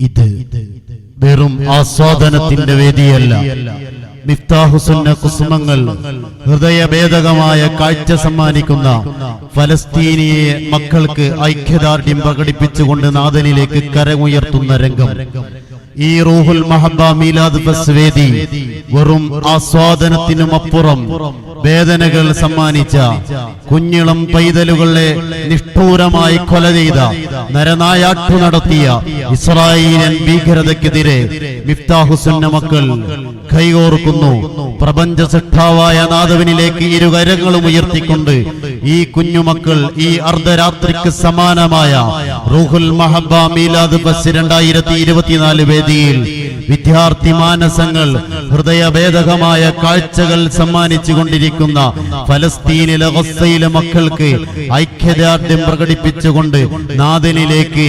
ഇത് വെറും ആസ്വാദനത്തിന്റെ വേദിയല്ല. മിഫ്താഹുസുന്ന കുസുമങ്ങൾ ഹൃദയഭേദകമായ കാഴ്ച സമ്മാനിക്കുന്ന ഫലസ്തീനിയെ മക്കൾക്ക് ഐക്യദാർഢ്യം പ്രകടിപ്പിച്ചുകൊണ്ട് നാഥനിലേക്ക് കരമുയർത്തുന്ന രംഗം. ഈ റൂഹുൽ മഹബ്ബ മീലാദ് ഫെസ്റ്റ് വേദി വെറും ആസ്വാദനത്തിനുമപ്പുറം വേദനകൾ സമ്മാനിച്ച, കുഞ്ഞിളം പൈതലുകളെ നിഷ്ഠൂരമായി കൊല ചെയ്ത, നരനായാട്ടു നടത്തിയ ഇസ്രായേലിയൻ ഭീകരതയ്ക്കെതിരെ മിഫ്താഹുസുന്ന മക്കൾ കൈകോർക്കുന്നു. പ്രപഞ്ച സൃഷ്ടാവായ നാഥവനിലേക്ക് ഇരുകരങ്ങളും ഉയർത്തിക്കൊണ്ട് ഈ കുഞ്ഞുമക്കൾ ഈ അർദ്ധരാത്രിക്ക് സമാനമായ റൂഹുൽ മഹബ്ബ മീലാദ് ഫെസ്റ്റ് 2024 വേദിയിൽ വിദ്യാർത്ഥി മാനസങ്ങൾ ഹൃദയഭേദകമായ കാഴ്ചകൾ സമ്മാനിച്ചു കൊണ്ടിരിക്കുന്ന ഫലസ്തീനിലെ ഗസ്സയിലെ മക്കൾക്ക് ഐക്യദാർഢ്യം പ്രകടിപ്പിച്ചുകൊണ്ട് നാഥനിലേക്ക്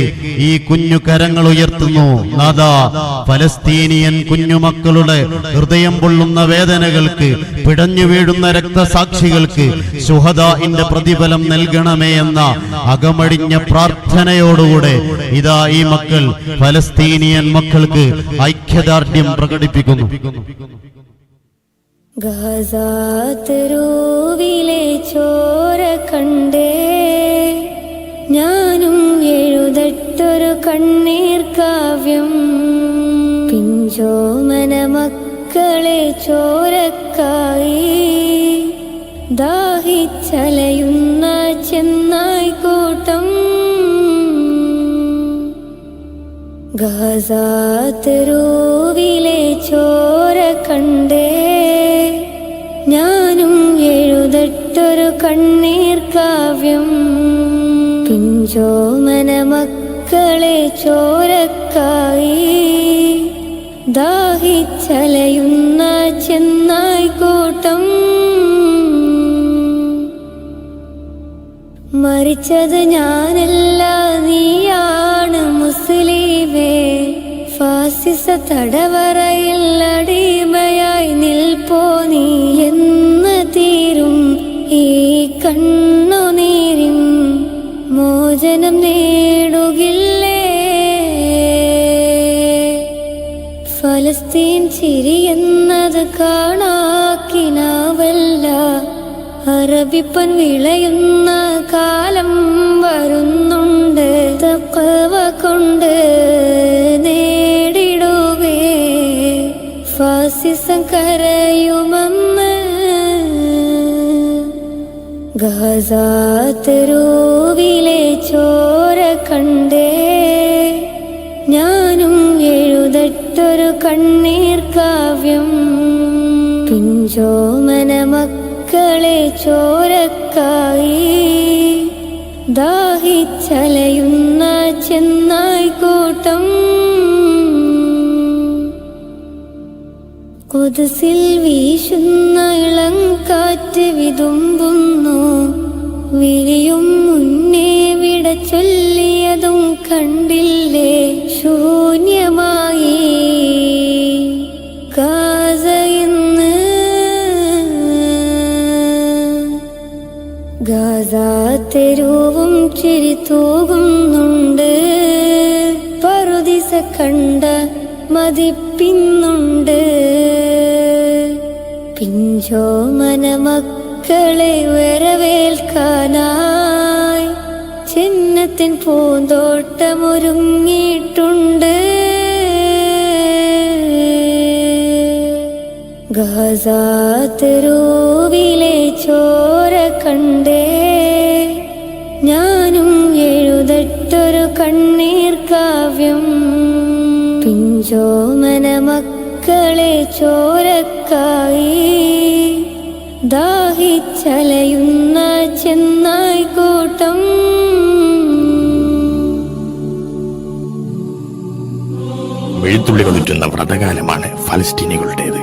ഈ കുഞ്ഞു കരങ്ങൾ ഉയർത്തുന്നു. നാഥാ, ഫലസ്തീനിയൻ കുഞ്ഞുമക്കളുടെ ഹൃദയം പൊള്ളുന്ന വേദനകൾക്ക്, പിടഞ്ഞു വീഴുന്ന രക്തസാക്ഷികൾക്ക് ശുഹദാഇന്റെ പ്രതിഫലം നൽകണമേ എന്ന അകമടിഞ്ഞ പ്രാർത്ഥനയോടുകൂടെ ഇതാ ഈ മക്കൾ ഫലസ്തീനിയൻ മക്കൾക്ക് ഐക്യദാർഢ്യം പ്രകടിപ്പിക്കുന്നു. ഗസാതെരുവിലെ ചോര കണ്ടേ ഞാനും എഴുതട്ടൊരു കണ്ണീർ കാവ്യം. പിഞ്ചോമന മക്കളെ ചോരക്കായി ദാഹിച്ചലയുന്ന ചെന്നായ്ക്കൂട്ടം. ഗസാതെരുവിലെ ചോര കണ്ടേ ഞാനും എഴുതട്ടൊരു കണ്ണീർ കാവ്യം. പിഞ്ചോമന മക്കളെ ചോരക്കായി ദാഹിച്ചലയുന്ന ചെന്നായ്ക്കൂട്ടം. മരിച്ചത് ഞാനല്ല, നീയാണ് മുസ്ലിമേ. ഫാസിസ തടവറയിൽ അടിമയായി നിൽപ്പോ നീ എന്ന് തീരും ഈ കണ്ണുനീരിൻ മോചനം നേടുകില്ലേ. ഫലസ്തീൻ ചിരിയെന്നത് കാണാക്കിനാവല്ല, അറബിപ്പൻ വിളയുന്ന കാലം വരുന്നുണ്ട്. തഖ്വ കൊണ്ട് നേടിടുകേ ഫാസിസം കരയുമെന്ന്. ഗസാതെരുവിലെ ചോര കണ്ടേ ഞാനും എഴുതട്ടൊരു കണ്ണീർ കാവ്യം. പിഞ്ചോമന മക്കളെ ചോരക്കായി ദാഹിച്ചലയുന്ന ചെന്നായ്ക്കൂട്ടം. ഖുദ്സിൽ വീശുന്ന ഇളം കാറ്റ് വിതുമ്പുന്നു. വിരിയും മുന്നേ വിട ചൊല്ലിയതും കണ്ടില്ലേ ശൂന്യമായി ഗാസ ഇന്ന്. ഗസാതെരുവും ചിരി തൂകുന്നുണ്ട്. പറുദിസ കണ്ട മതിപ്പിന്നുണ്ട്. പിഞ്ചോമന മക്കളെ വരവേൽക്കാനായി ചിന്നത്തിൻ പൂന്തോട്ടമൊരുങ്ങിയിട്ടുണ്ട്. ഗസാതെരുവിലെ ചോര കണ്ടേ ഞാനും എഴുതട്ടൊരു കണ്ണീർ കാവ്യം. പിഞ്ചോമന മക്കളെ ചോരക്കായി ദാഹിച്ചലയുന്ന ചെന്നായ്ക്കൂട്ടം. വെഴുത്തുള്ളികളുറ്റുന്ന വ്രതകാലമാണ് ഫലസ്തീനികളുടേത്.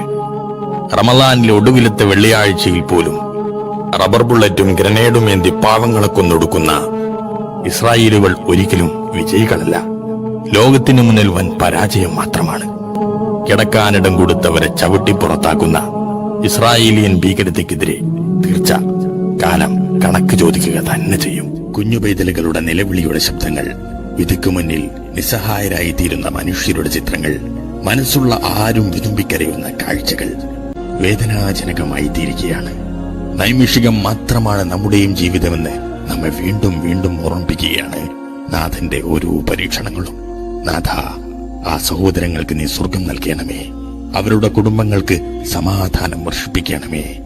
റമളാനിലെ ഒടുവിലത്തെ വെള്ളിയാഴ്ചയിൽ പോലും റബ്ബർ ബുള്ളറ്റും ഗ്രനേഡും ഏന്തി പാവങ്ങളെ കൊന്നൊടുക്കുന്ന ഇസ്രായേലുകൾ ഒരിക്കലും വിജയികളല്ല. ലോകത്തിനു മുന്നിൽ വൻ പരാജയം മാത്രമാണ്. കിടക്കാനിടം കൊടുത്തവരെ ചവിട്ടി പുറത്താക്കുന്ന ഇസ്രായേലിയൻ ഭീകരതയ്ക്കെതിരെ തീർച്ച കാലം കണക്ക് ചോദിക്കുക തന്നെ ചെയ്യും. കുഞ്ഞു പൈതലുകളുടെ നിലവിളിയുടെ ശബ്ദങ്ങൾ വിധിക്കു മുന്നിൽ നിസ്സഹായരായി തീരുന്ന മനുഷ്യരുടെ ചിത്രങ്ങൾ, മനസ്സുള്ള ആരും വിതുമ്പിക്കരയുന്ന കാഴ്ചകൾ വേദനാജനകമായി തീരുകയാണ്. നൈമിഷികം മാത്രമാണ് നമ്മുടെയും ജീവിതമെന്ന് നമ്മെ വീണ്ടും വീണ്ടും ഓർമ്മിപ്പിക്കുകയാണ് നാഥന്റെ ഓരോ പരീക്ഷണങ്ങളും. നാഥ, ആ സഹോദരങ്ങൾക്ക് നീ സ്വർഗം നൽകണമേ, അവരുടെ കുടുംബങ്ങൾക്ക് സമാധാനം വർഷിപ്പിക്കണമേ.